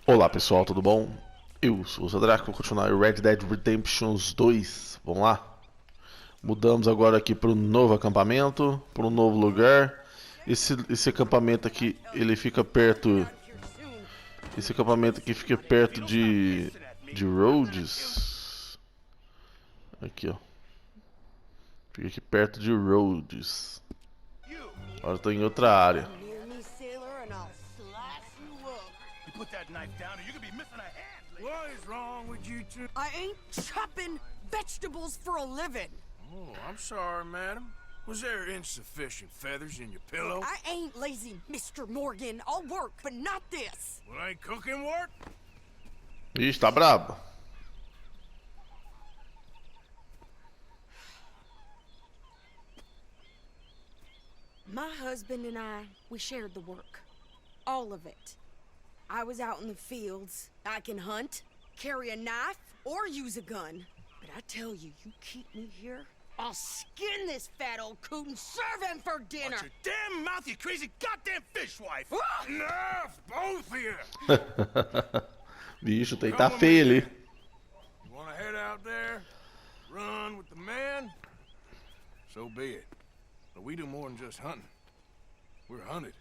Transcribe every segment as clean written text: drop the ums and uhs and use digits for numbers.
Olá pessoal, tudo bom? Eu sou o Zadraco, vou continuar o Red Dead Redemption 2. Vamos lá? Mudamos agora aqui para um novo acampamento, para um novo lugar. Esse acampamento aqui, ele fica perto... Esse acampamento aqui fica perto de Rhodes. Aqui, ó. Fica aqui perto de Rhodes. Agora eu tô em outra área. Put that knife down or you're gonna be missing a hand. What is wrong with you two? I ain't chopping vegetables for a living. Oh, I'm sorry, madam. Was there insufficient feathers in your pillow? I ain't lazy, Mr. Morgan. I'll work, but not this. Well, ain't cooking work? Ixi, tá brabo. My husband and I, we shared the work. All of it. I was out in the fields. I can hunt, carry a knife, or use a gun. But I tell you, you keep me here, I'll skin this fat old coot and serve him for dinner. Watch your damn mouth, you crazy goddamn fishwife! Ah! Enough, both of you! Bicho, tem que tá feio ali. You wanna head out there, run with the man? So be it. But we do more than just hunting. We're hunted.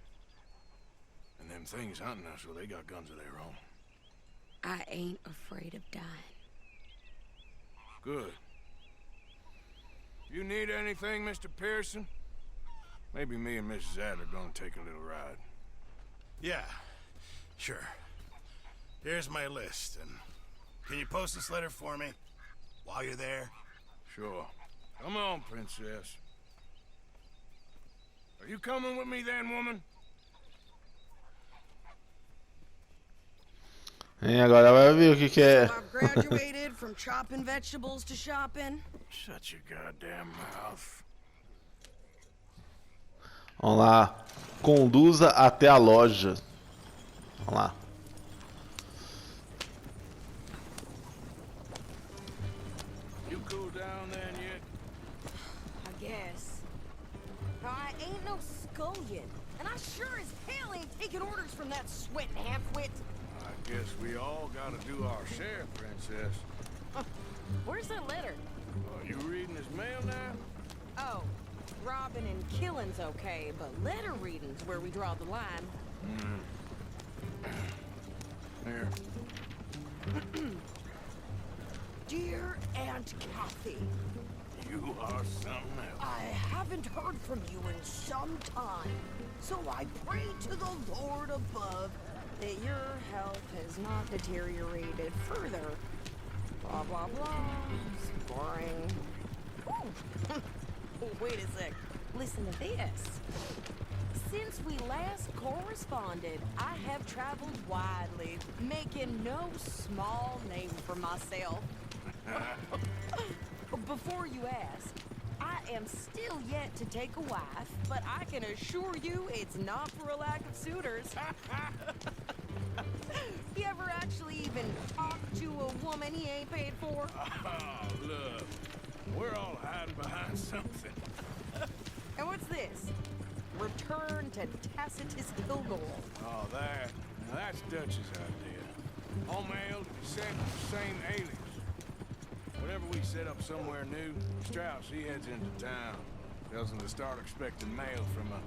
And them things hunting us, well, they got guns of their own. I ain't afraid of dying. Good. You need anything, Mr. Pearson? Maybe me and Mrs. Adler gonna take a little ride. Yeah, sure. Here's my list, and can you post this letter for me while you're there? Sure. Come on, princess. Are you coming with me then, woman? Agora vai ver o que é. I've graduated from chopping vegetables to shopping. Shut your goddamn mouth. Vamos lá. Conduza até a loja. Vamos lá. You cool down then yet? I guess. I ain't no scullion, and I sure as hell ain't taking orders from that sweating half-wit. I guess we all gotta do our share, princess. Where's that letter? You reading his mail now? Oh, robbing and killing's okay, but letter reading's where we draw the line. Here. Dear Aunt Kathy, You are something else. I haven't heard from you in some time, so I pray to the Lord above that your health has not deteriorated further. Blah, blah, blah. It's boring. Ooh. Wait a sec. Listen to this. Since we last corresponded, I have traveled widely, making no small name for myself. Before you ask, I am still yet to take a wife, but I can assure you it's not for a lack of suitors. You ever actually even talked to a woman he ain't paid for? Oh, look. We're all hiding behind something. And what's this? Return to Tacitus Kilgore. Oh, that. Now that's Dutch's idea. All mail to be sent to the same alias. Whenever we set up somewhere new, Strauss, he heads into town. Tells them to start expecting mail from a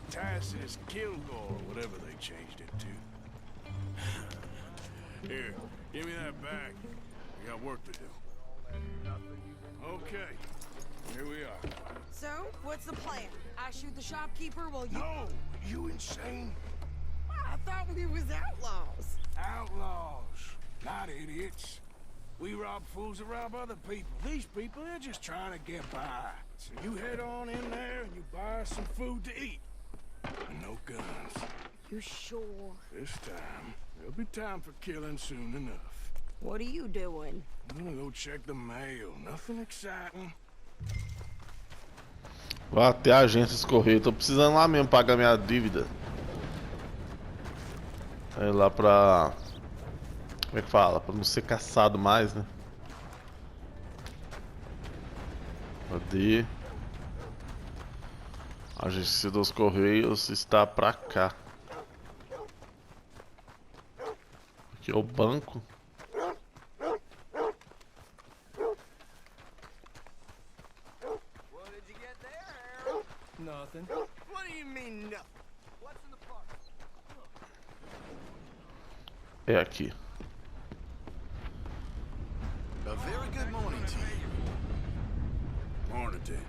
Tacitus Kilgore, or whatever they changed it to. Here, give me that bag. We got work to do. Okay, here we are. So, what's the plan? I shoot the shopkeeper while you... No, you insane? I thought we was outlaws. Outlaws, not idiots. We rob fools that rob other people. These people, they're just trying to get by. So you head on in there and you buy us some food to eat. And no guns. You sure? This time, there'll be time for killing soon enough. What are you doing? I'm gonna go check the mail. Nothing exciting. Vou até a agência escorrer. Tô precisando lá mesmo pagar minha dívida. É lá pra... Como é que fala? Pra não ser caçado mais, né? Cadê? A agência dos Correios está pra cá. Aqui é o banco. What did you get there, Harold? Nothing. What do you mean nothing? What's in the park? É aqui. A very good morning to you. Morning, Dick.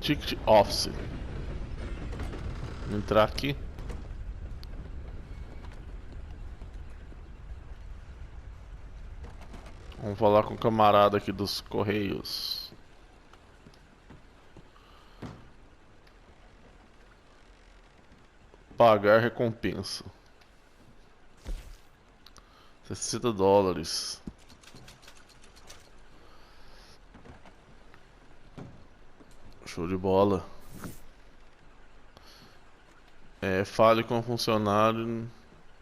Ticket office. Vou entrar aqui. Vamos falar com o camarada aqui dos Correios. Pagar recompensa. $60. Show de bola. Fale com o funcionário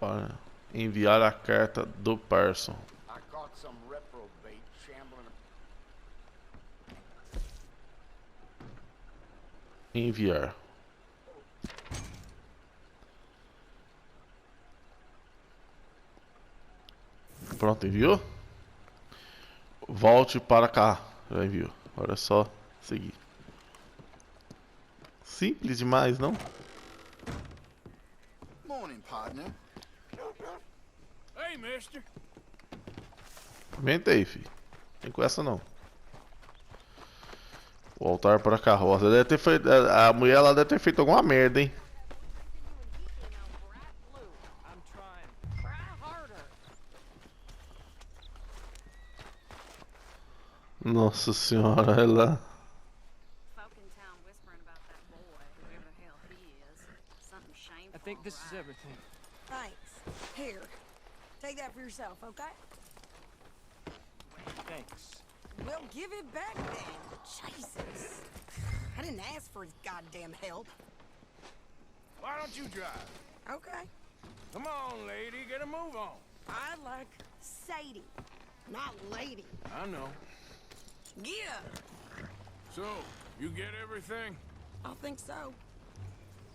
para enviar a carta do Parson. I caught some reprobate shambling. Enviar. Pronto, enviou? Volte para cá. Já enviou. Agora é só seguir. Simples demais, não? Morning, partner. Hey, mister. Aumenta aí, filho. Tem com essa não. Voltar para a carroça. Deve ter feito, a mulher lá deve ter feito alguma merda, hein? I'm trying. Try harder. Nossa senhora, ela. Folk in town whispering about that boy, whoever the hell he is. Something shameful. I think this is everything. Thanks. Here. Take that for yourself, okay? Thanks. Well, give it back then. Jesus. I didn't ask for his goddamn help. Why don't you drive? Okay. Come on, lady, get a move on. I like Sadie, not lady. I know. Yeah, So, you get everything? I think so.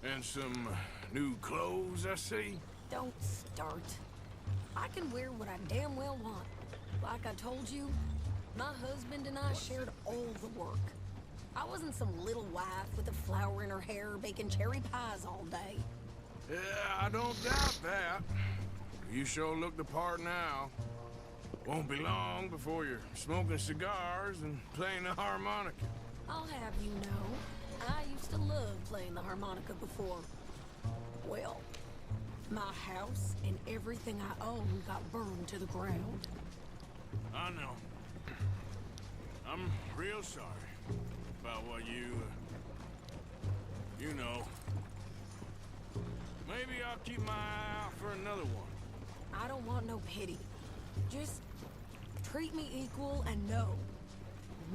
And some new clothes, I see? Don't start. I can wear what I damn well want. Like I told you, my husband and I shared all the work. I wasn't some little wife with a flower in her hair baking cherry pies all day. Yeah, I don't doubt that. You sure look the part now. Won't be long before you're smoking cigars and playing the harmonica. I'll have you know, I used to love playing the harmonica before. Well, my house and everything I own got burned to the ground. I know. I'm real sorry about what you know. Maybe I'll keep my eye out for another one. I don't want no pity. Just treat me equal and know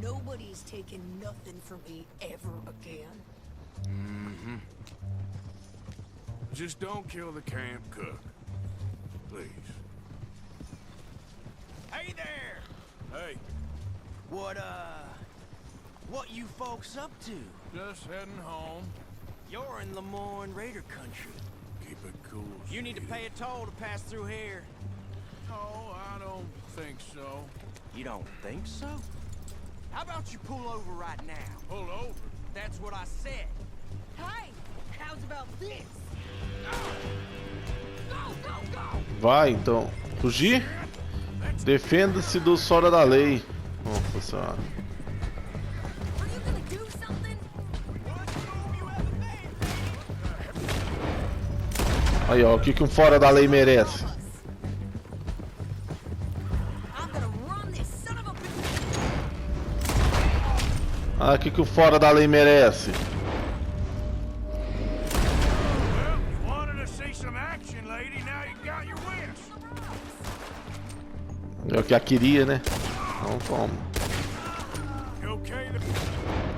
nobody's taking nothing from me ever again. Mm-hmm. Just don't kill the camp cook. Please. Hey there! Hey, What you folks up to? just heading home. You're in Lemoyne Raider country. Keep it cool. You need to pay a toll to pass through here. No, I don't think so. You don't think so? How about you pull over right now? Pull over. That's what I said. Hey, how's about this? Go, go, go! Vai, então. Fugir? Defenda-se do fora da lei. Nossa senhora. Are you gonna do something? Aí, ó, o que um fora da lei merece? I'm gonna run this son of a bitch. Ah, o que o fora da lei merece? Well, you wanted to see some action, lady. Now you got your wish. É o que a queria, né? Então toma. You okay?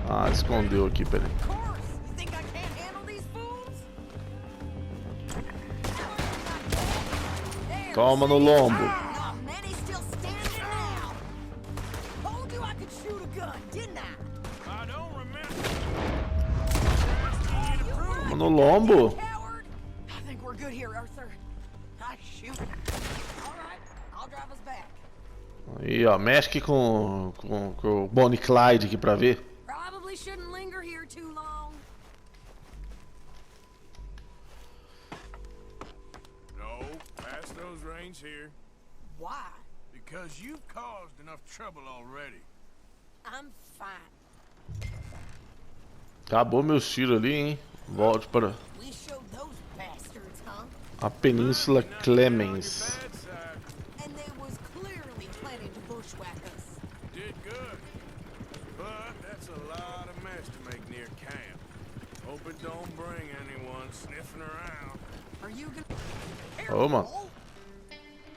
Ah, escondeu aqui, peraí. Of course. You think I can't handle these fools? There, Toma no see? lombo. Not many still standing now. Told you I could shoot a gun, didn't I? I don't remember. Toma no lombo. Coward. I think we're good here, Arthur. I shoot. All right, I'll drive us back. Aí, ó, mexe aqui com o Bonnie Clyde aqui pra ver. Probably shouldn't linger here too long. No, pass those reins here. Why? Because you've caused enough trouble already. I'm fine. Acabou meus tiros ali, hein? Volte para We showed those bastards, huh? a Península Knock you Clemens. down on your bad side. And they was clearly planning to bushwhack us. Did good. But that's a lot of mess to make near camp. Hope it don't bring anyone sniffing around. Are you gonna... Ô, mano.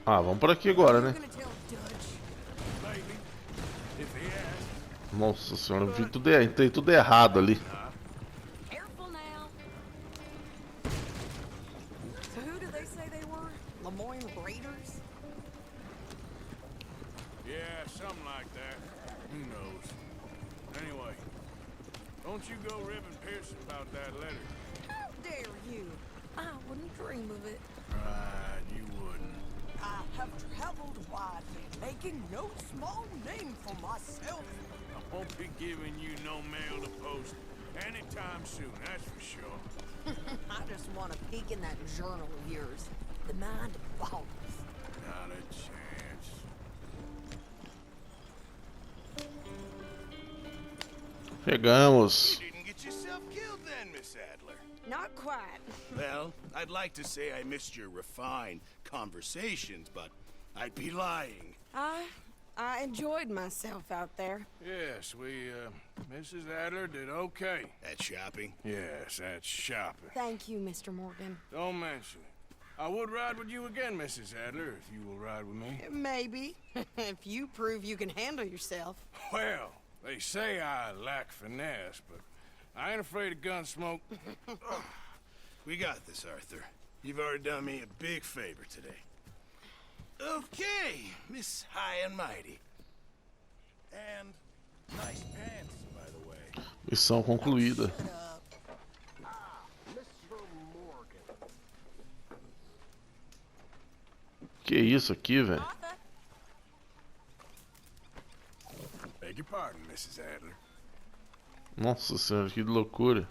Ah, vamos por aqui agora, né? Gonna tell Dutch? Maybe. If he asks. Nossa senhora, eu vi tudo, entrei tudo errado ali. Careful now. So who did they say they were? Lemoyne Raiders? Yeah, something like that. Who knows? Anyway, don't you go ribbing Pearson about that letter. How dare you? I wouldn't dream of it. Right, you wouldn't. I have traveled widely, making no small name for myself. I won't be giving you no mail to post anytime soon, that's for sure. I just want to peek in that journal of yours. The mind boggles. Not a chance. Pegamos. You didn't get yourself killed then, Miss Adler. Not quite. Well, I'd like to say I missed your refined conversations, but I'd be lying. I enjoyed myself out there. Yes, Mrs. Adler did okay. At shopping? Yes, that's shopping. Thank you, Mr. Morgan. Don't mention it. I would ride with you again, Mrs. Adler, if you will ride with me. Maybe. If you prove you can handle yourself. Well, they say I lack finesse, but I ain't afraid of gun smoke. We got this, Arthur. You've already done me a big favor today. Okay, Miss High and Mighty. And nice pants, by the way. Missão concluída. Que isso aqui, velho? Beg your pardon, Mrs. Adler. Nossa senhora, que loucura.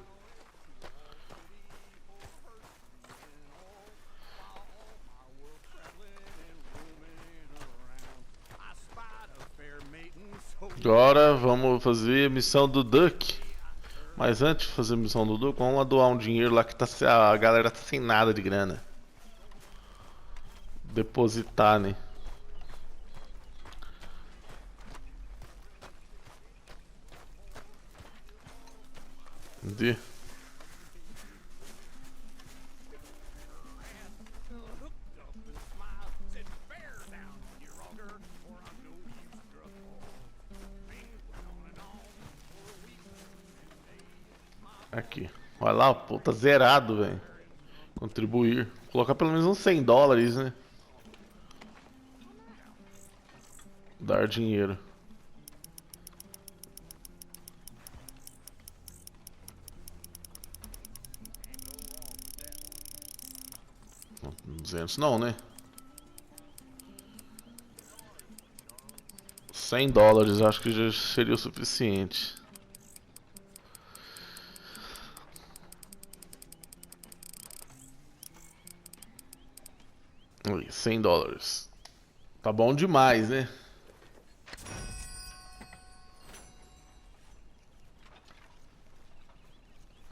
Agora vamos fazer a missão do Duck. Mas antes de fazer a missão do Duck, vamos lá doar um dinheiro lá que tá, a galera tá sem nada de grana. Depositar, né? Cadê? Aqui. Vai lá, pô, tá zerado, velho. Contribuir. Vou colocar pelo menos uns $100, né? Dar dinheiro. Não, 200 não, né? $100 acho que já seria o suficiente. Aí, $100. Tá bom demais, né?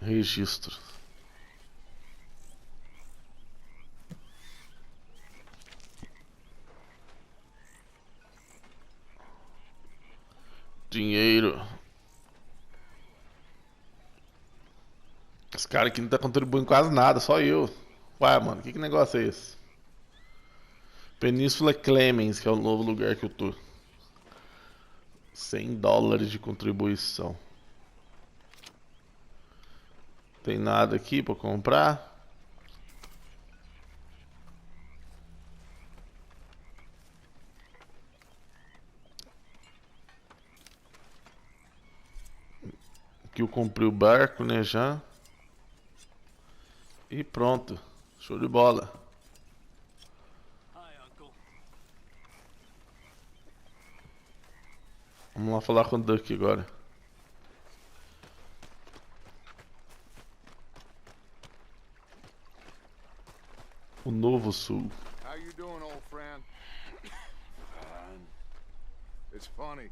Registro. Dinheiro. Esse cara aqui não tá contribuindo quase nada, só eu. Ué, mano, que negócio é esse? Península Clemens, que é o novo lugar que eu tô. $100 de contribuição. Tem nada aqui pra comprar. Aqui eu comprei o barco, né, já. E pronto. Show de bola. Vamos lá falar com o Duck agora. O Novo Sul. How you doing, old friend? Fine. It's funny,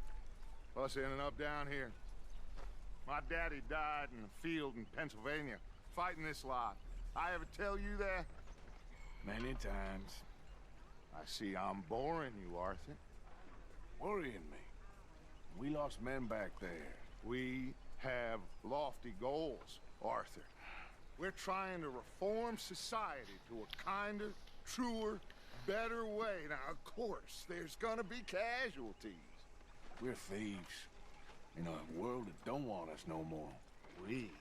us ending up down here. My daddy died in a field in Pennsylvania, fighting this lot. I ever tell you that? Many times. I see I'm boring you, Arthur. Worrying me. We lost men back there. We have lofty goals, Arthur. We're trying to reform society to a kinder, truer, better way. Now, of course, there's gonna be casualties. We're thieves in a world that don't want us no more. We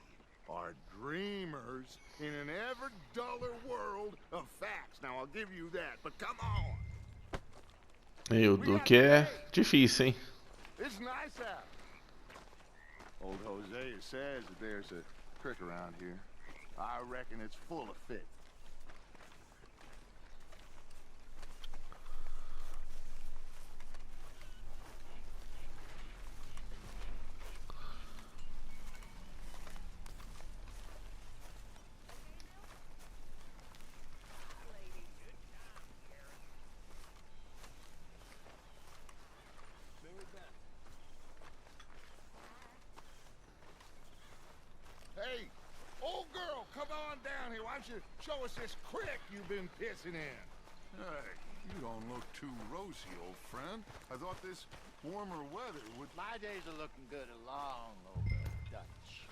are dreamers in an ever duller world of facts. Now, I'll give you that, but come on. E o Duque é difícil, hein? It's nice out. Old Hosea says that there's a creek around here. I reckon it's full of fish. Hey, old girl, come on down here. Why don't you show us this creek you've been pissing in? Hey, you don't look too rosy, old friend. I thought this warmer weather would... My days are looking good along over Dutch.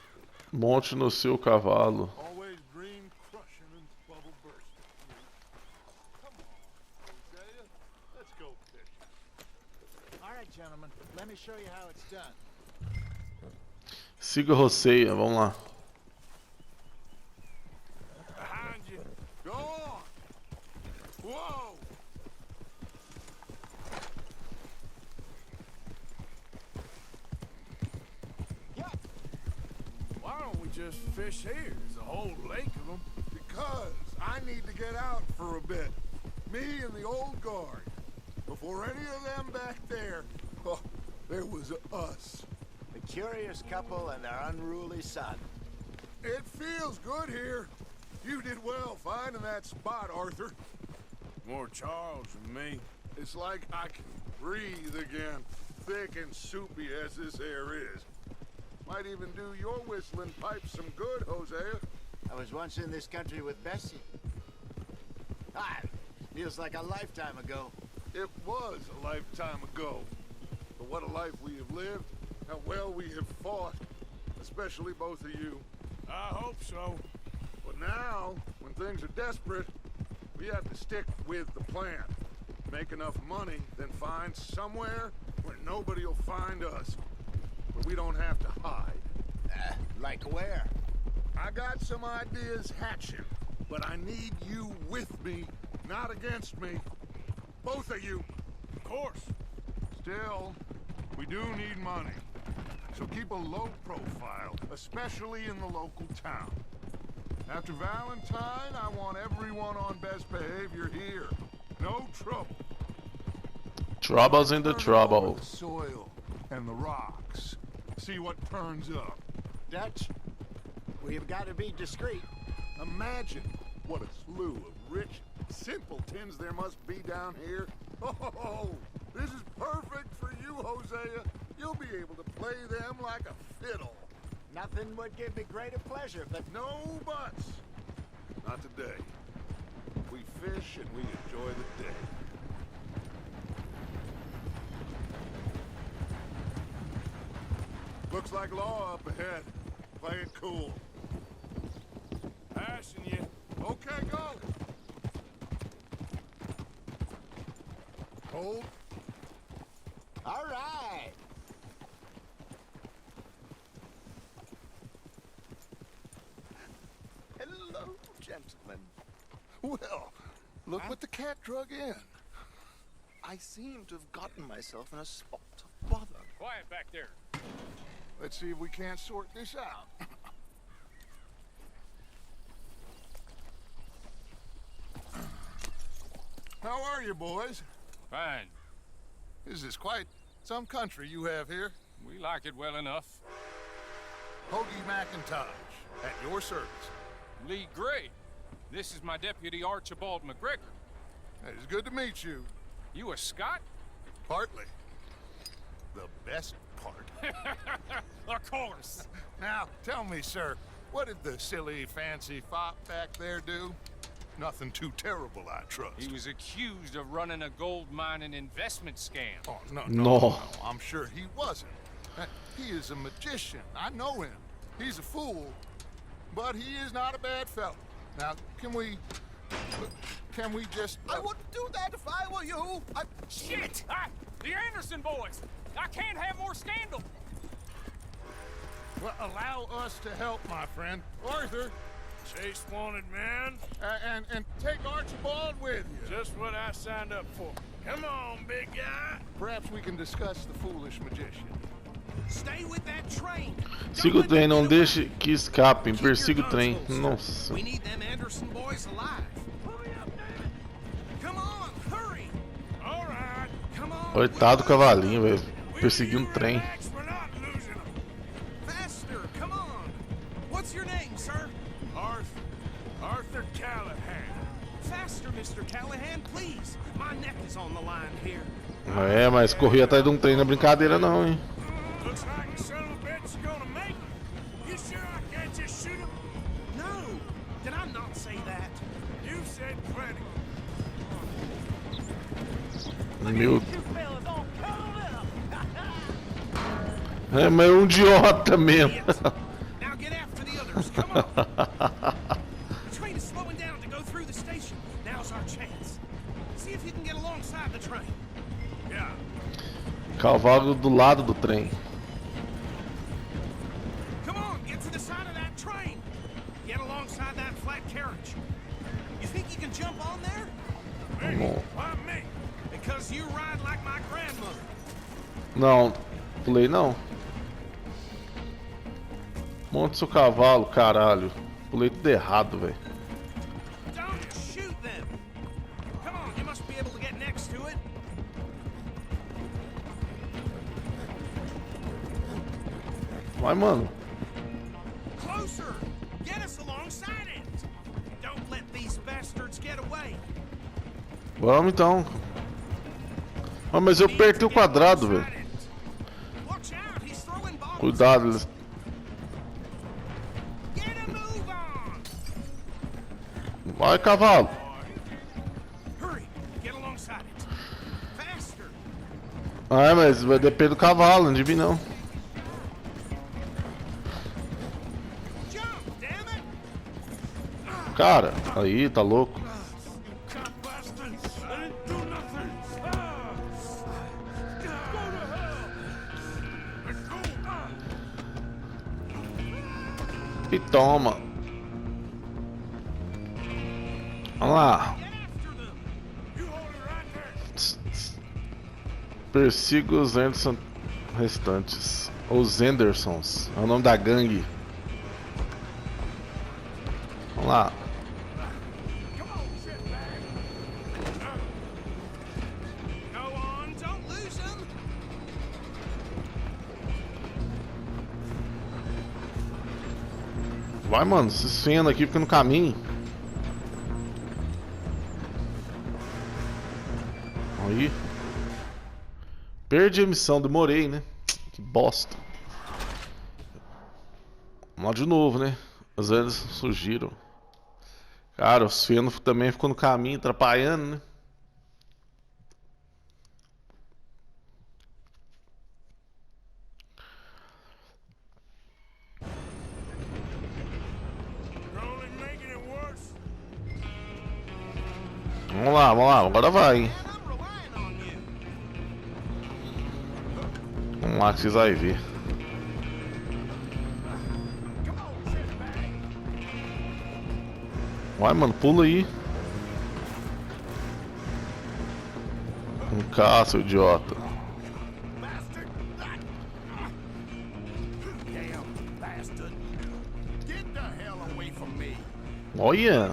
Monte no seu cavalo. Always green crushing and bubble bursting. Come on, Hosea. Let's go fishing. All right, gentlemen, let me show you how it's done. Siga Roceia, vamos lá. Behind you. Go on. Whoa. Yeah. Why don't we just fish here? There's a whole lake of them. Because I need to get out for a bit. Me and the old guard. Before any of them back there, oh, there was us. The curious couple and their unruly son. It feels good here. You did well finding that spot, Arthur. More Charles than me. It's like I can breathe again, thick and soupy as this air is. Might even do your whistling pipes some good, Hosea. I was once in this country with Bessie. Ah, feels like a lifetime ago. It was a lifetime ago. But what a life we have lived. How well we have fought. Especially both of you. I hope so. But now, when things are desperate, we have to stick with the plan. Make enough money, then find somewhere where nobody will find us. Where we don't have to hide. Like where? I got some ideas hatching, but I need you with me, not against me. Both of you. Of course. Still, we do need money. So keep a low profile, especially in the local town. After Valentine, I want everyone on best behavior here. No trouble. Troubles in the trouble. The soil and the rocks. See what turns up. Dutch, we've got to be discreet. Imagine what a slew of rich simpletons there must be down here. Oh, this is perfect for you, Hosea. You'll be able to play them like a fiddle. Nothing would give me greater pleasure, but No buts. Not today. We fish and we enjoy the day. Looks like law up ahead. Play it cool. Passing you. Okay, go. Hold. all right. Hello, gentlemen. Well, look what the cat drug in. I seem to have gotten myself in a spot of bother. Quiet back there. Let's see if we can't sort this out. How are you, boys? Fine. This is quite Some country you have here. We like it well enough. Hoagie McIntosh, at your service. Lee Gray. This is my deputy Archibald McGregor. It's good to meet you. You a Scot? Partly. The best part. Of course. Now, tell me, sir, what did the silly, fancy fop back there do? Nothing too terrible, I trust. He was accused of running a gold mining investment scam. Oh, No. no, I'm sure he wasn't. He is a magician. I know him. He's a fool, but he is not a bad fellow. Now, can we just... I wouldn't do that if I were you. Shit! The Anderson boys! I can't have more scandal! Well, allow us to help, my friend. Arthur, Chase wanted man. and take Archibald with you. Just what I signed up for. Come on, big guy. Perhaps we can discuss the foolish magician. Stay with that train. Siga o trem, não deixe que escapem. Persiga o trem. Nossa. We need them Anderson boys alive. Come on, hurry. All right. Come on. Coitado do cavalinho, velho. Perseguindo o trem. We're not losing them. Faster, come on. What's your name, sir? Arthur Callahan. Faster, Mr. Callahan, please. My neck is on the line here. É, mas correr atrás de um trem não é brincadeira não, hein. Looks like the son of a bitch is gonna make it. You sure I can't just shoot him? No, did I not say that? You said plenty. Meu... É, mas é um idiota mesmo. Now get after the others, come on. The train is slowing down to go through the station. Now's our chance. See if you can get alongside the train. Yeah. Cavalo do lado do trem. Come on, get to the side of that train. Get alongside that flat carriage. You think you can jump on there? Bom. Why me? Because you ride like my grandmother. Não, pulei não. Monte seu cavalo, caralho. Pulei tudo errado, velho. Don't shoot them. Come on, you must be able to get next to it. Vai, mano. Closer. Get us alongside it. Don't let these bastards get away. Vamos então. Ah, mas eu apertei o quadrado, velho. Watch out, he's throwing bombs. Cuidado, eles... Get a move on. Vai, cavalo. Hurry, get alongside it. Faster. Ah, mas vai depender do cavalo, não de mim não. Jump, damn it. Cara, aí, tá louco. Cop bastards. I didn't do nothing. Go to hell. Let's go. E toma. Vamos lá. Get after them. You hold it right there. Persiga os Anderson restantes. Os Andersons. É o nome da gangue. Vamos lá. Come on, shitbag. Go on, don't lose them. Vai, mano. Esses feno aqui fica no caminho. Aí. Perdi a missão. Demorei, né? Que bosta. Vamos lá de novo, né? Às vezes surgiram. Cara, os fenos também ficou no caminho, atrapalhando, né? You're only making it worse. Vamos lá, agora vai, hein? Man, I'm relying on you. Vamos lá que vocês vão ver. Come on, shitbag. Vai, mano, pula aí. Cá, seu idiota. Bastard. Damn bastard. Get the hell away from me. Olha.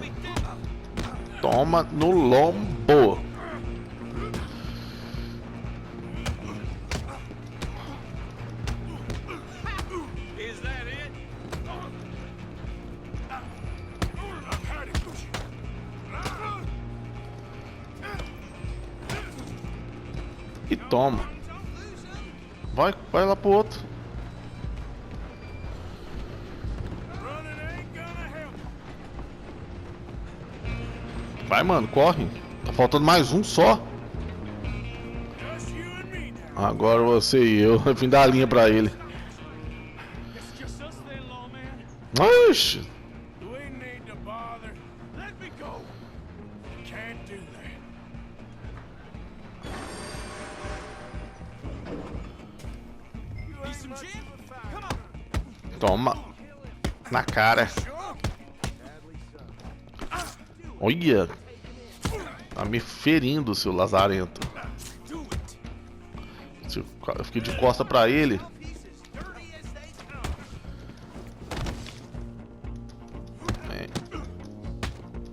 Toma no lombo. E toma. Vai lá pro outro. Vai, mano, corre. Tá faltando mais um só. Agora você e eu. Fim da linha pra ele. Oxi. Toma. Na cara. Olha. Tá me ferindo, seu lazarento. Eu fiquei de costa pra ele.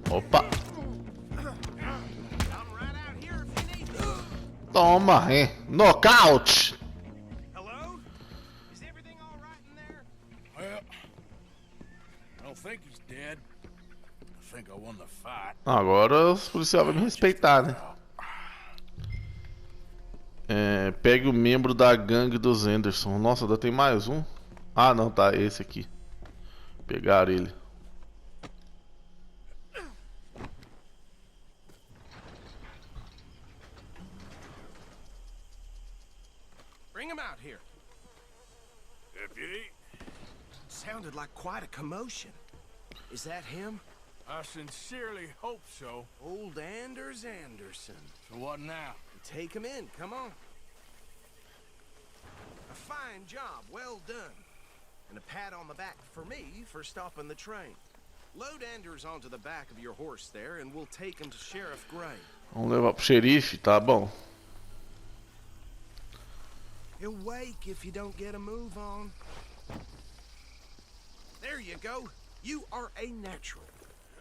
Opa. Toma, hein? Knockout. Hello? Is everything all right in there? Well, I don't think he's dead. I think I won the fight. Agora os policiais vão me respeitar, né? Pegue o membro da gangue dos Anderson. Nossa, ainda tem mais um? Ah, não, tá, esse aqui. Pegaram ele. Bring him out here. Deputy, Sounded like quite a commotion. Is that him? I sincerely hope so. Old Anders Anderson. So what now? Take him in, come on. A fine job, well done. And a pat on the back for me for stopping the train. Load Anders onto the back of your horse there and we'll take him to Sheriff Gray. Vamos levar pro xerife, tá bom. He'll wake if you don't get a move on. There you go. You are a natural.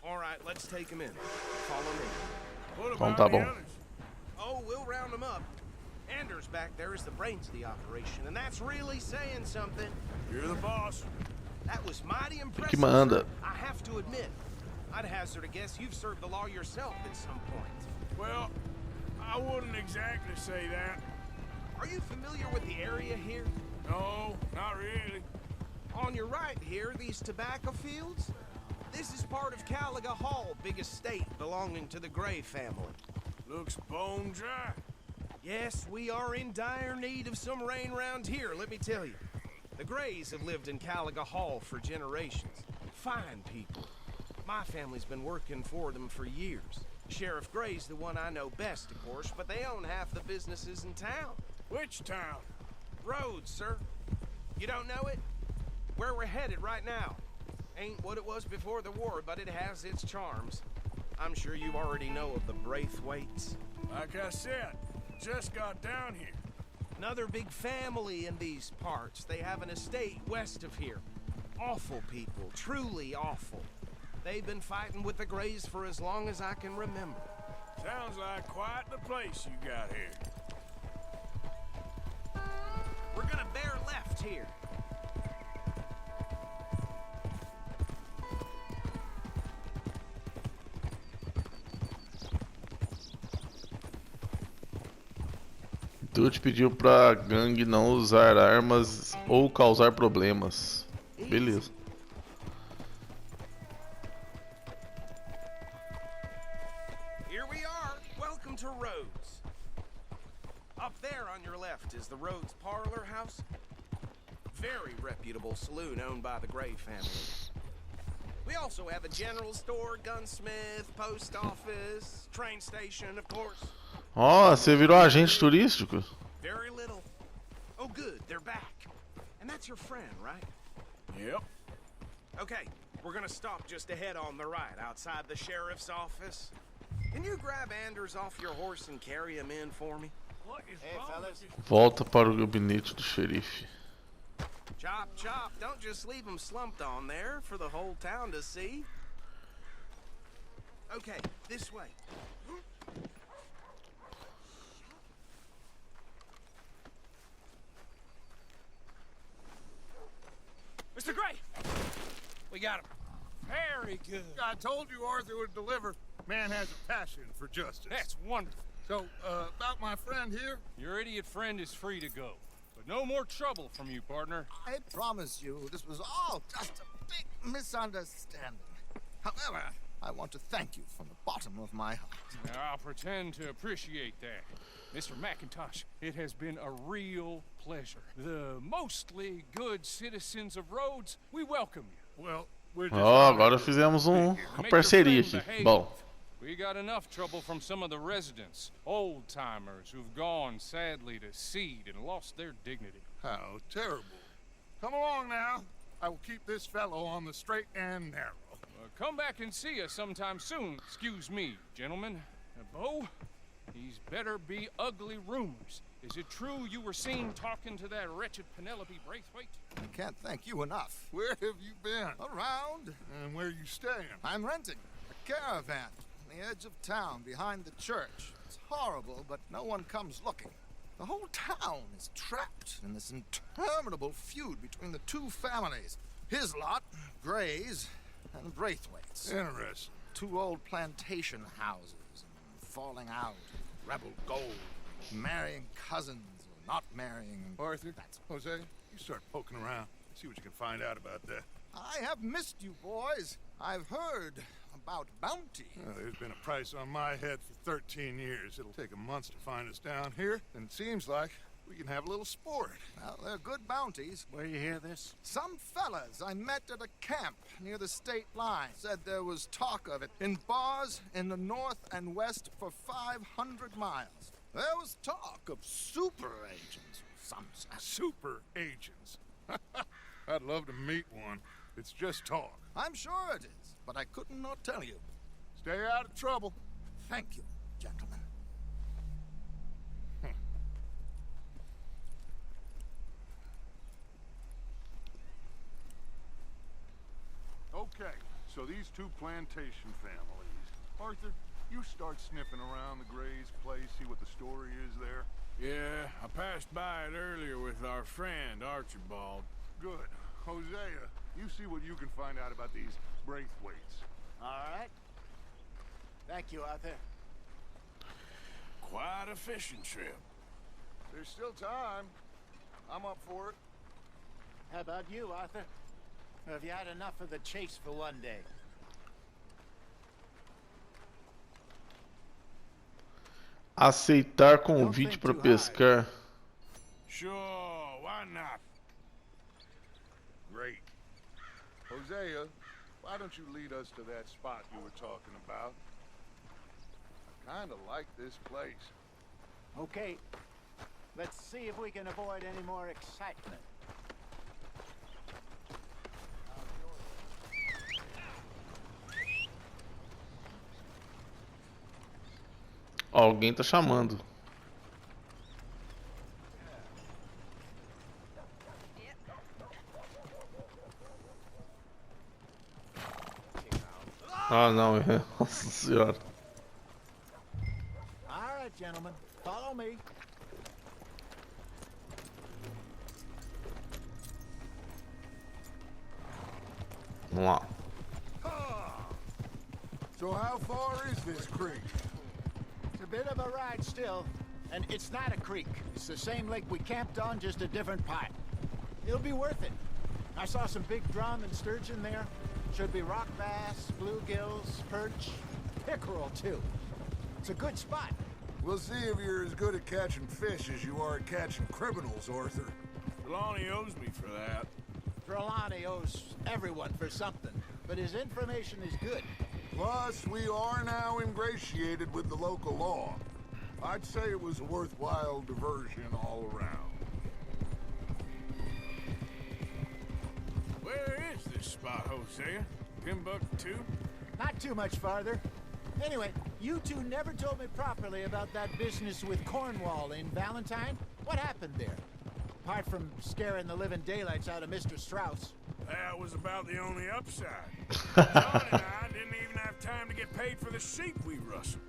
All right, let's take him in. Follow me. What Então about tá the bom. others? Oh, we'll round them up. Anders back there is the brains of the operation, and that's really saying something. You're the boss. That was mighty impressive, manda. sir. I have to admit. I'd hazard a guess you've served the law yourself at some point. Well, I wouldn't exactly say that. Are you familiar with the area here? No, not really. On your right here, these tobacco fields? This is part of Caliga Hall, big estate belonging to the Gray family. Looks bone dry. Yes, we are in dire need of some rain round here, let me tell you. The Grays have lived in Caliga Hall for generations. Fine people. My family's been working for them for years. Sheriff Gray's the one I know best, of course, but they own half the businesses in town. Which town? Rhodes, sir. You don't know it? Where we're headed right now. Ain't what it was before the war, but it has its charms. I'm sure you already know of the Braithwaites. Like I said, just got down here. Another big family in these parts. They have an estate west of here. Awful people, truly awful. They've been fighting with the Grays for as long as I can remember. Sounds like quite the place you got here. We're gonna bear left here. Dude pediu pra gangue não usar armas ou causar problemas. Beleza. Here we are. Welcome to Rhodes. Up there on your left is the Rhodes Parlor House. Very reputable saloon owned by the Gray family. We also have a general store, gunsmith, post office, train station, of course. Ó, você virou agente turístico? Very little. Oh, good, they're back. And that's your friend, right? Yep. Okay, we're gonna stop just ahead on the right, outside the sheriff's office. Can you grab Anders off your horse and carry him in for me? What is Hey, wrong fellas. with you? Volta para o gabinete do xerife. Chop, chop, don't just leave him slumped on there for the whole town to see. Okay, this way. Mr. Gray! We got him. Very good. I told you Arthur would deliver. Man has a passion for justice. That's wonderful. So, about my friend here? Your idiot friend is free to go. But no more trouble from you, partner. I promise you, this was all just a big misunderstanding. However, I want to thank you from the bottom of my heart. I'll pretend to appreciate that. Mr. McIntosh, it has been a real pleasure. The mostly good citizens of Rhodes, we welcome you. Well, we're just Ó, agora fizemos uma Make parceria your aqui. friend behave. Bom, We got enough trouble from some of the residents, old-timers who've gone, sadly, to seed and lost their dignity. How terrible. Come along now. I will keep this fellow on the straight and narrow. Come back and see us sometime soon. Excuse me, gentlemen. Bo, these better be ugly rumors. Is it true you were seen talking to that wretched Penelope Braithwaite? I can't thank you enough. Where have you been? Around, And where you staying? I'm renting a caravan on the edge of town behind the church. It's horrible, but no one comes looking. The whole town is trapped in this interminable feud between the two families. His lot, Gray's, and Braithwaite's. Interesting. Two old plantation houses, and falling out, rebel gold, marrying cousins or not marrying. Arthur, Jose, you start poking around. See what you can find out about that. I have missed you, boys. I've heard about bounty. Well, there's been a price on my head for 13 years. It'll take a month to find us down here, and it seems like we can have a little sport. Well, they're good bounties. Where you hear this? Some fellas I met at a camp near the state line said there was talk of it in bars in the north and west for 500 miles. There was talk of super agents, some said. Super agents. I'd love to meet one. It's just talk. I'm sure it is, but I couldn't not tell you. Stay out of trouble. Thank you, gentlemen. Okay, so these two plantation families. Arthur, you start sniffing around the Gray's place, see what the story is there. Yeah, I passed by it earlier with our friend, Archibald. Good. Hosea, you see what you can find out about these Braithwaites. All right. Thank you, Arthur. Quite a fishing trip. There's still time. I'm up for it. How about you, Arthur? Or have you had enough of the chase for one day? aceitar convite para pescar. Sure, why not? Great. Hosea, why don't you lead us to that spot you were talking about? I kinda like this place. Okay. Let's see if we can avoid any more excitement. Ó, alguém tá chamando. Ah, não, é. Nossa senhora. All right, gentlemen. Follow me. Vamos lá. So how far is this creek? It's a bit of a ride still, and it's not a creek. It's the same lake we camped on, just a different part. It'll be worth it. I saw some big drum and sturgeon there. Should be rock bass, bluegills, perch, pickerel too. It's a good spot. We'll see if you're as good at catching fish as you are at catching criminals, Arthur. Trelawney owes me for that. Trelawney owes everyone for something, but his information is good. Plus, we are now ingratiated with the local law. I'd say it was a worthwhile diversion all around. Where is this spot, Hosea? Timbuktu? Not too much farther. Anyway, you two never told me properly about that business with Cornwall in Valentine. What happened there? Apart from scaring the living daylights out of Mr. Strauss. That was about the only upside. John and I didn't even have time to get paid for the sheep we rustled.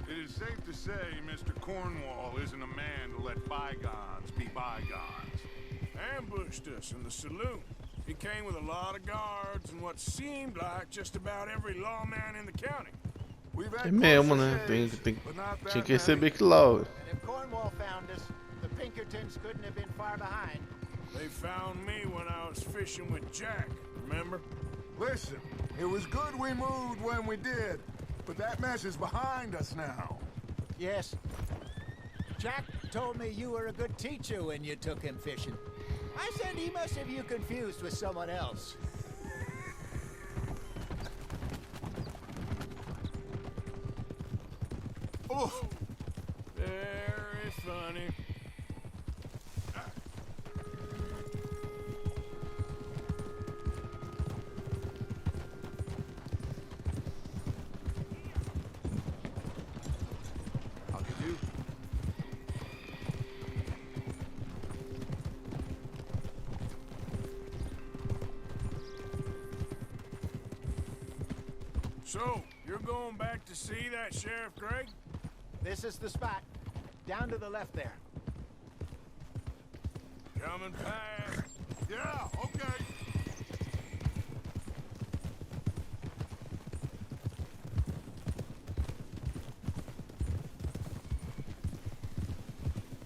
It is safe to say Mr. Cornwall isn't a man to let bygones be bygones. Ambushed us in the saloon. He came with a lot of guards and what seemed like just about every lawman in the county. We've É had mesmo, closer né? shaves, but not Tinha that que receber many. aquilo lá, ué. And if Cornwall found us, the Pinkertons couldn't have been far behind. They found me when I was fishing with Jack, remember? Listen, it was good we moved when we did, but that mess is behind us now. Yes. Jack told me you were a good teacher when you took him fishing. I said he must have you confused with someone else. Oh, Very funny. How could you? So, you're going back to see that Sheriff Greg? This is the spot. Down to the left there. Coming past. yeah, okay.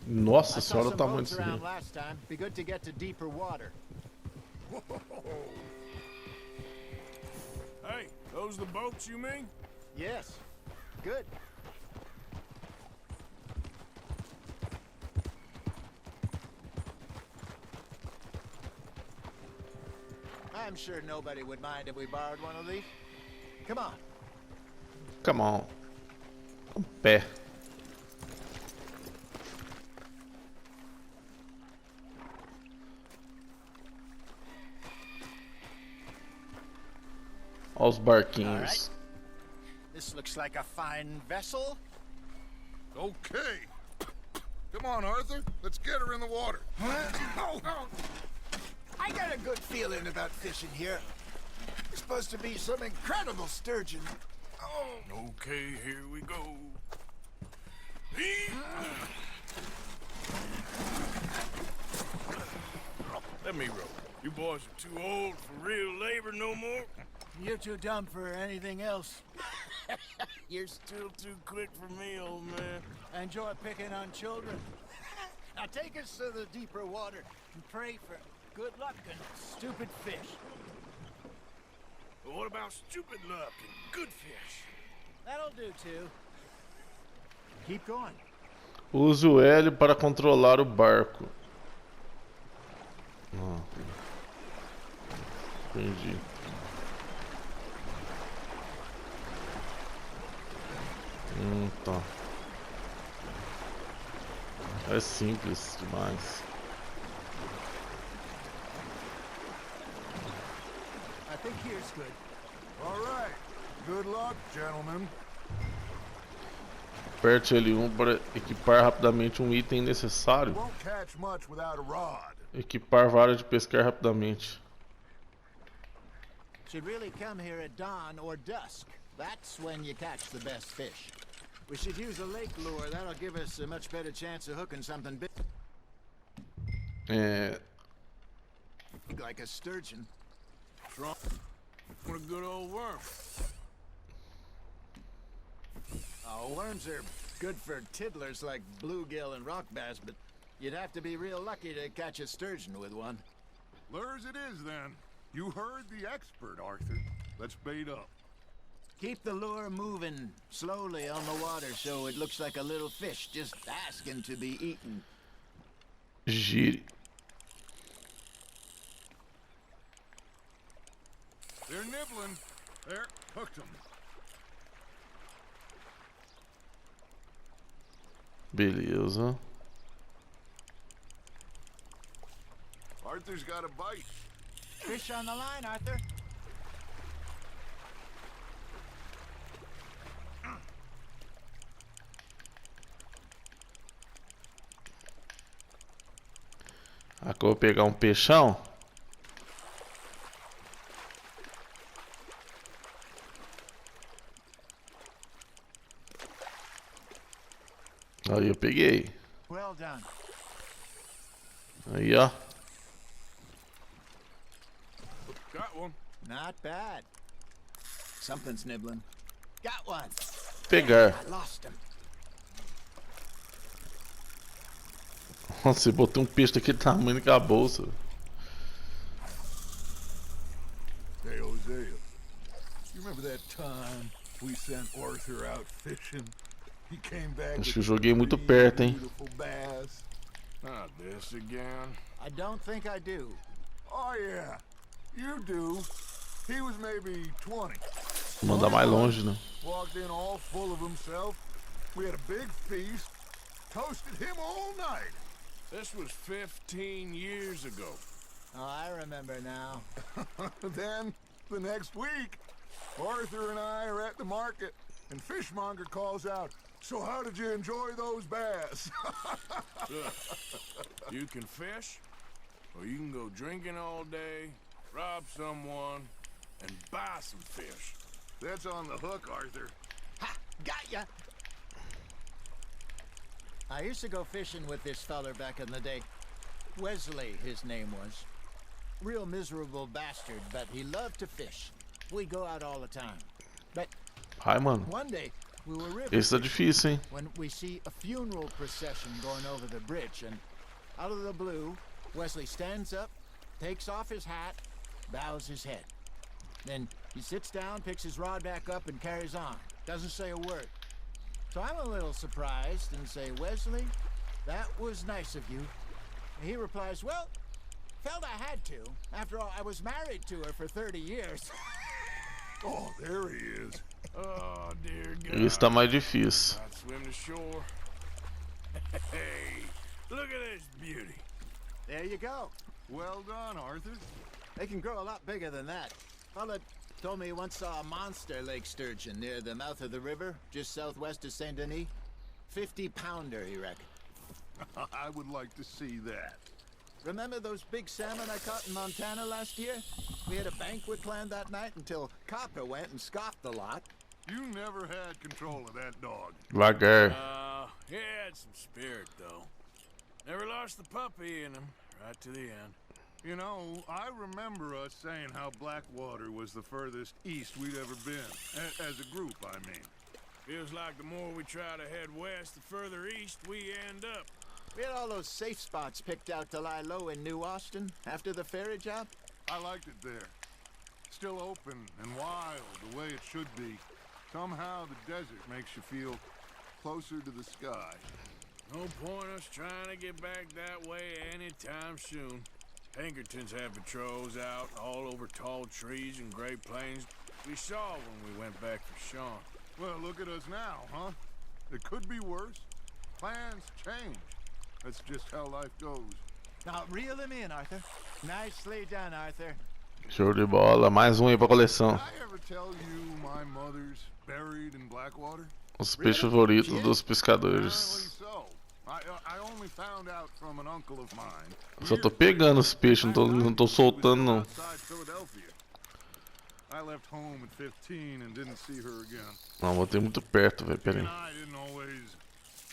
Nossa I saw senhora, o some tamanho boats disso around aqui. last time. Be good to get to deeper water. Hey, those the boats you mean? Yes. Good. I'm sure nobody would mind if we borrowed one of these. Come on. Come on. Um pé. Olha os barquinhos. Alright. This looks like a fine vessel. Okay. Come on, Arthur. Let's get her in the water. I got a good feeling about fishing here. There's supposed to be some incredible sturgeon. Oh, Okay, here we go. Let me row. You boys are too old for real labor no more. you're too dumb for anything else. You're still too quick for me, old man. I enjoy picking on children. Now take us to the deeper water and pray for good luck and stupid fish. But what about stupid luck and good fish? That'll do too. Keep going. Use o L para controlar o barco. Ah. Entendi. Tá. É simples demais. I think here's good. All right. Good luck, gentlemen. Aperte L1 para equipar rapidamente um item necessário. Won't catch much without a rod. Equipar vara de pescar rapidamente. Should really come here at dawn or dusk. That's when you catch the best fish. We should use a lake lure. That'll give us a much better chance of hooking something big É, like a sturgeon. Trump. What a good old worm. Oh, worms are good for tiddlers like bluegill and rock bass, but you'd have to be real lucky to catch a sturgeon with one. Lures it is, then. You heard the expert, Arthur. Let's bait up. Keep the lure moving slowly on the water so it looks like a little fish just asking to be eaten. gire. They're nibbling. There, hooked them. Beleza. Arthur's got a bite. Fish on the line, Arthur. Aqui eu vou pegar um peixão. Aí eu peguei. Well done. Aí, ó. Got one. Not bad. Something's nibbling. Got one. pegar. I lost him. Nossa, eu botei um peixe daquele tamanho com a bolsa. Hey, Hosea. You remember that time we sent Arthur out fishing? He came back Acho with que eu joguei muito 3 perto, hein? beautiful bass. Not this again. I don't think I do. Oh, yeah. You do. He was maybe 20. Mandar mais longe, né? Walked in all full of himself. We had a big feast. Toasted him all night. This was 15 years ago. Oh, I remember now. Then, the next week, Arthur and I are at the market, and Fishmonger calls out, "So how did you enjoy those bass?" Look, you can fish, or you can go drinking all day, rob someone, and buy some fish. That's on the hook, Arthur. Ha! Got ya! I used to go fishing with this feller back in the day. Wesley, his name was. Real miserable bastard, but he loved to fish. We'd go out all the time. But Ai, mano. one day, we were river Esse tá fishing difícil, hein? when we see a funeral procession going over the bridge, and out of the blue, Wesley stands up, takes off his hat, bows his head. Then he sits down, picks his rod back up, and carries on. Doesn't say a word. So I'm a little surprised and say, "Wesley, that was nice of you." And he replies, "Well, felt I had to. After all, I was married to her for 30 years. Oh, there he is. Oh, dear God. Esse tá mais difícil. I'd swim to shore. Hey, look at this beauty. There you go. Well done, Arthur. They can grow a lot bigger than that. Fella told me he once saw a monster lake sturgeon near the mouth of the river, just southwest of Saint Denis. 50-pounder, he reckoned. I would like to see that. Remember those big salmon I caught in Montana last year? We had a banquet planned that night until Copper went and scoffed the lot. You never had control of that dog. Devagar. He had some spirit, though. Never lost the puppy in him, right to the end. You know, I remember us saying how Blackwater was the furthest east we'd ever been. As a group, I mean. Feels like the more we try to head west, the further east we end up. We had all those safe spots picked out to lie low in New Austin after the ferry job. I liked it there. Still open and wild, the way it should be. Somehow the desert makes you feel closer to the sky. No point us trying to get back that way anytime soon. Pinkertons have patrols out all over tall trees and Great Plains. We saw when we went back for Sean. Well, look at us now, huh? It could be worse. Plans change. That's just how life goes. Now reel him in, Arthur. Nicely done, Arthur. Show de bola. Mais um aí pra coleção. Did I ever tell you my mother's buried in Blackwater? Os peixes favoritos dos Apparently pescadores. so. I only found out from an uncle of mine. Só tô pegando os peixes, não tô soltando não. Outside Philadelphia. I left home at 15 and didn't see her again. Não, botei muito perto, velho. Pera And aí. I didn't always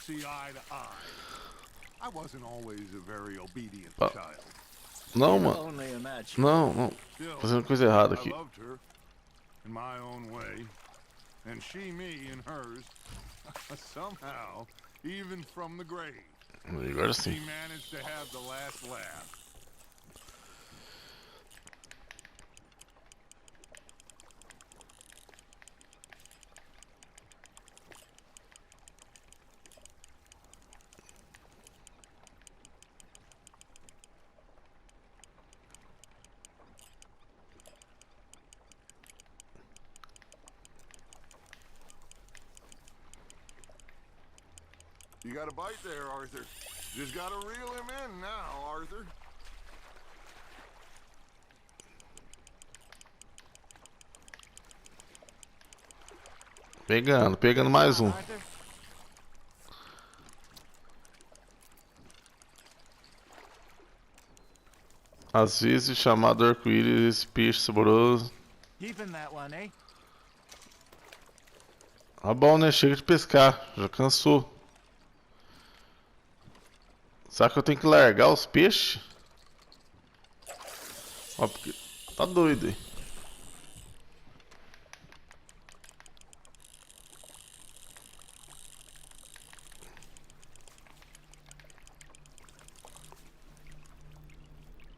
see eye to eye. I wasn't always a very obedient Ah. child. Não, mano. Only imagine. Não, não. Still, Fazendo coisa errada I aqui. loved her in my own way, and she me in hers. Somehow, even from the grave, Agora she sim. managed to have the last laugh. You got a bite there, Arthur. Just gotta reel him in now, Arthur. Pegando mais um. Arthur. Às vezes, chamado arco-íris, esse peixe saboroso. Keeping that one, eh? Tá bom, né? Chega de pescar. Já cansou. Será que eu tenho que largar os peixes? Ó, porque tá doido aí.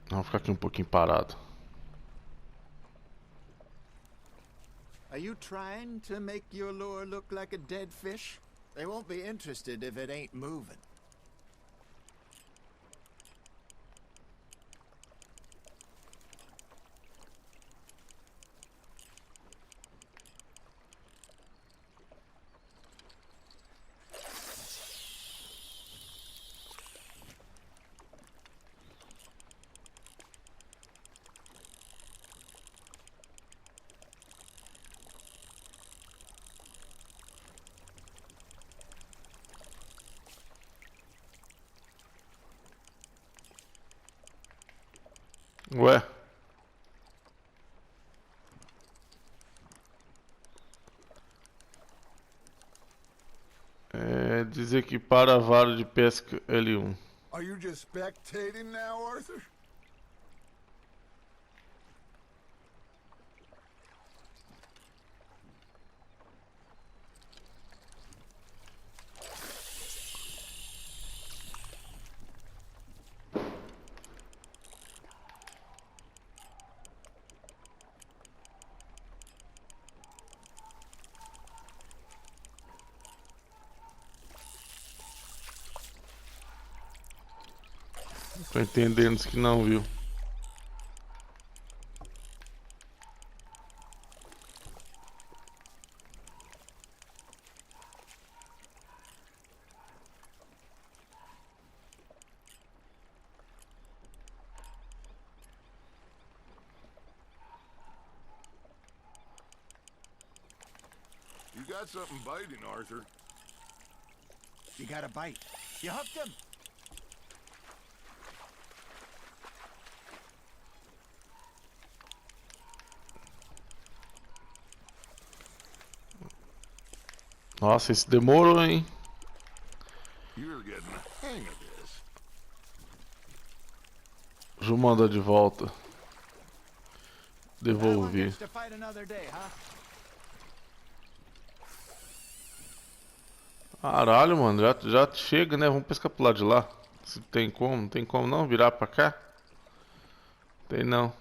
Vamos ficar aqui um pouquinho parado. Are you trying to make your lure look like a dead fish? They won't be interested if it ain't moving. Ué. Dizer que para a vara de pesca L1. Are you just spectating now, Arthur? Tô entendendo isso que não viu. You got something biting, Arthur. You got a bite. You hooked him. Nossa, isso demorou, hein? You're getting the hang of this. Ju manda de volta. That one Devolver. gets to fight another day, huh? Caralho, mano, já chega, né? Vamos pescar pro lado de lá. Se tem como, não tem como não virar pra cá? Tem não.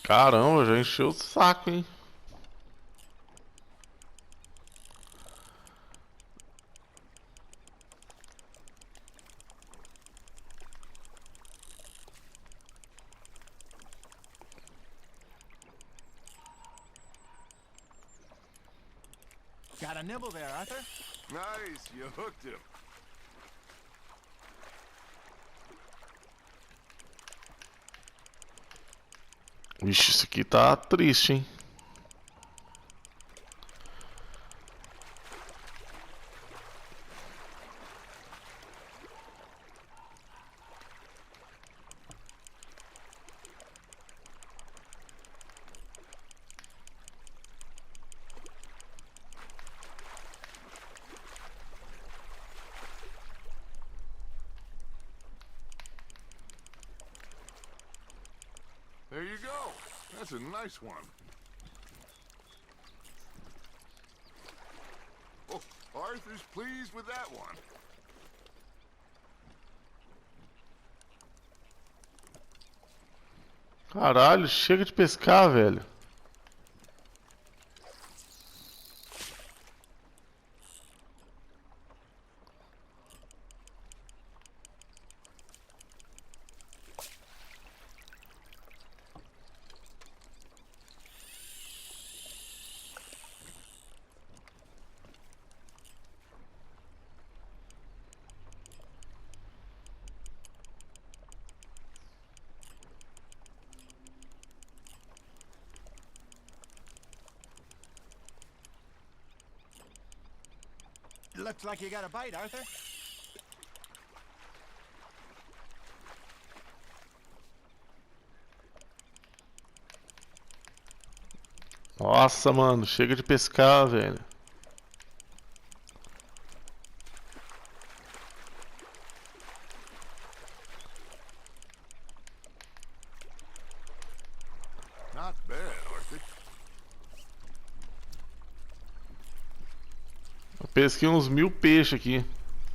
Caramba, já encheu o saco, hein? Got a nibble there, Arthur. Nice, you hooked him. Vixe, isso aqui tá triste, hein? There you go. That's a nice one. Oh, Arthur's pleased with that one. Caralho, chega de pescar, velho. Looks like you got a bite, Arthur. Nossa, mano, chega de pescar, velho. Not bad, Arthur. Eu pesquei uns 1000 peixes aqui.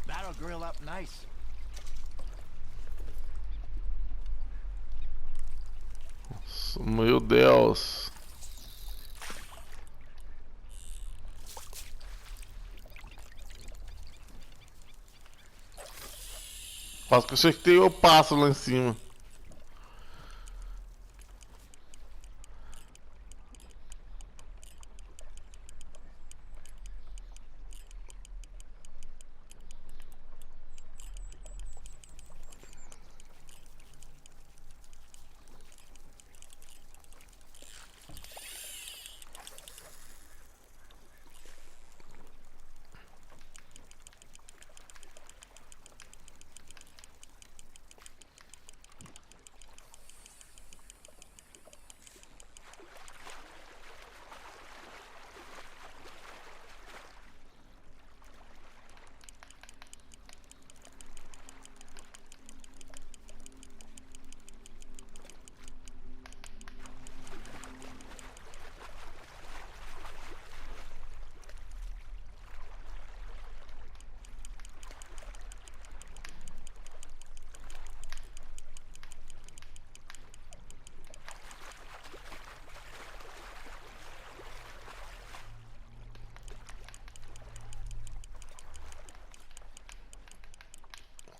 That'll grill up nice. Meu Deus. Quase que eu acertei o pássaro lá em cima.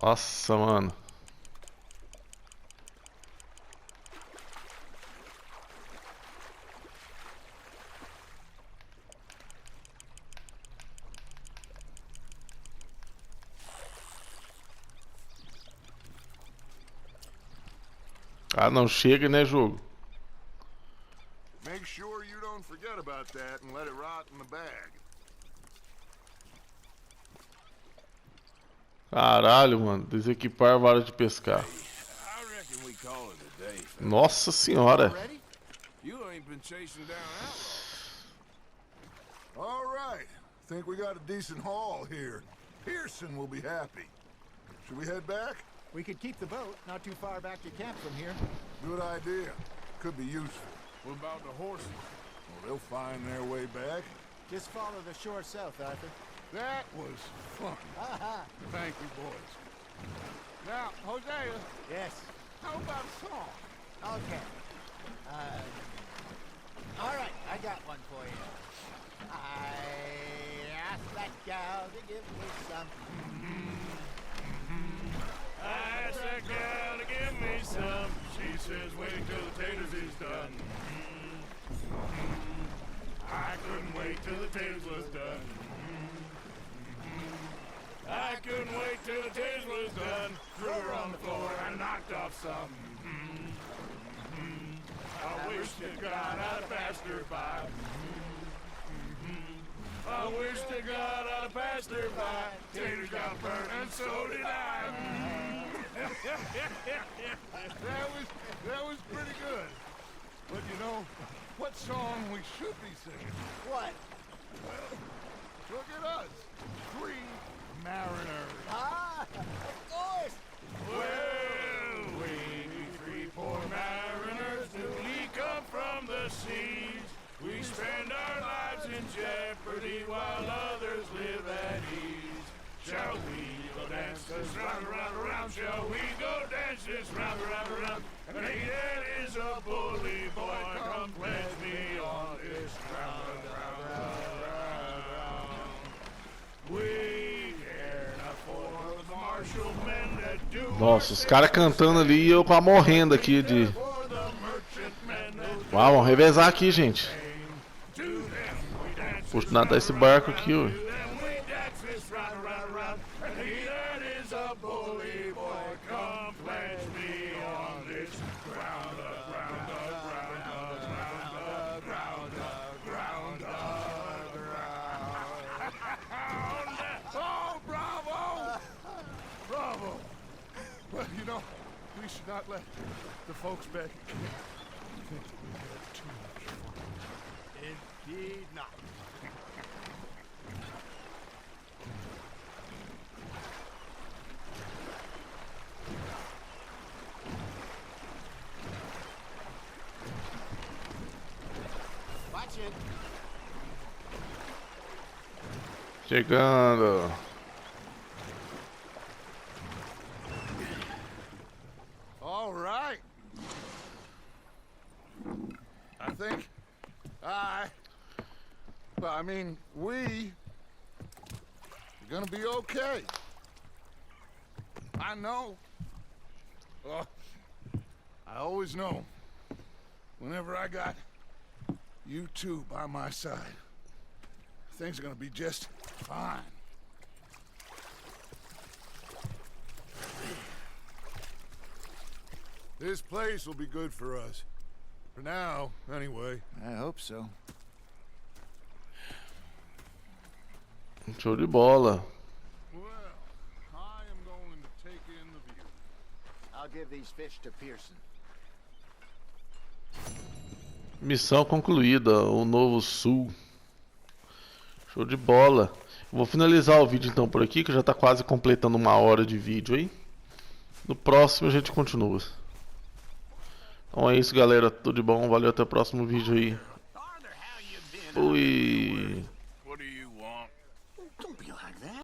Nossa, mano. Ah, não chega, né, jogo? Make sure you don't forget about that and let it rot in the bag. Caralho, mano. Desequipar a vara de pescar. I reckon we call it a day, fella. Nossa senhora. Ready? You ain't been chasing down outlaws. All right. Think we got a decent haul here. Pearson will be happy. Should we head back? We could keep the boat not too far back to camp from here. Good idea. Could be useful. What about the horses? Well, they'll find their way back. Just follow the shore south, Arthur. That was fun. Aha! Thank you, boys. Now, Hosea, Yes. how about a song? Okay. All right, I got one for you. I asked that gal to give me some. I asked that gal to give me some. She says, wait till the taters is done. I couldn't wait till the taters was done. I couldn't wait till the taters was done. Threw her on the floor and knocked off some. I wish to God I'd passed her by. I wish to God I'd passed her by. Taters got burnt and so did I. That was pretty good. But you know, what song we should be singing? What? Look at us. 3 mariners. Ah, of course. Well, we 3 poor mariners newly come from the seas. We spend our lives in jeopardy while others live at ease. Shall we go dance this round, around, around? Shall we go dance this round, around, around? And he that is a bully boy, come pledge me on this round, round, round, round, round. We care not for the martial men that do. Nossa, os caras cantando ali e eu pra morrendo aqui de. For the merchant men that Uau, vamos revezar aqui, gente. to them we dance. Puxa, nadar esse barco aqui, ó. Then we dance this round, round, round. And he that is a bully boy, come pledge me on this ground, ground, ground, ground, ground, ground, ground. Oh, bravo! Bravo. Well, you know, we should not let the folks back at camp think that we had too much fun. Indeed not. Watch it. Chegando. All right. I think I mean, we're gonna be okay. I know. Oh, I always know. Whenever I got you two by my side, things are gonna be just fine. This place will be good for us. For now, anyway. I hope so. Show de bola. Well, I am going to take in the view. I'll give these fish to Pearson. Missão concluída. O Novo Sul. Show de bola. Vou finalizar o vídeo então por aqui, que já está quase completando 1 hora de vídeo aí. No próximo a gente continua. Então é isso, galera. Tudo de bom. Valeu, até o próximo vídeo aí. Fui.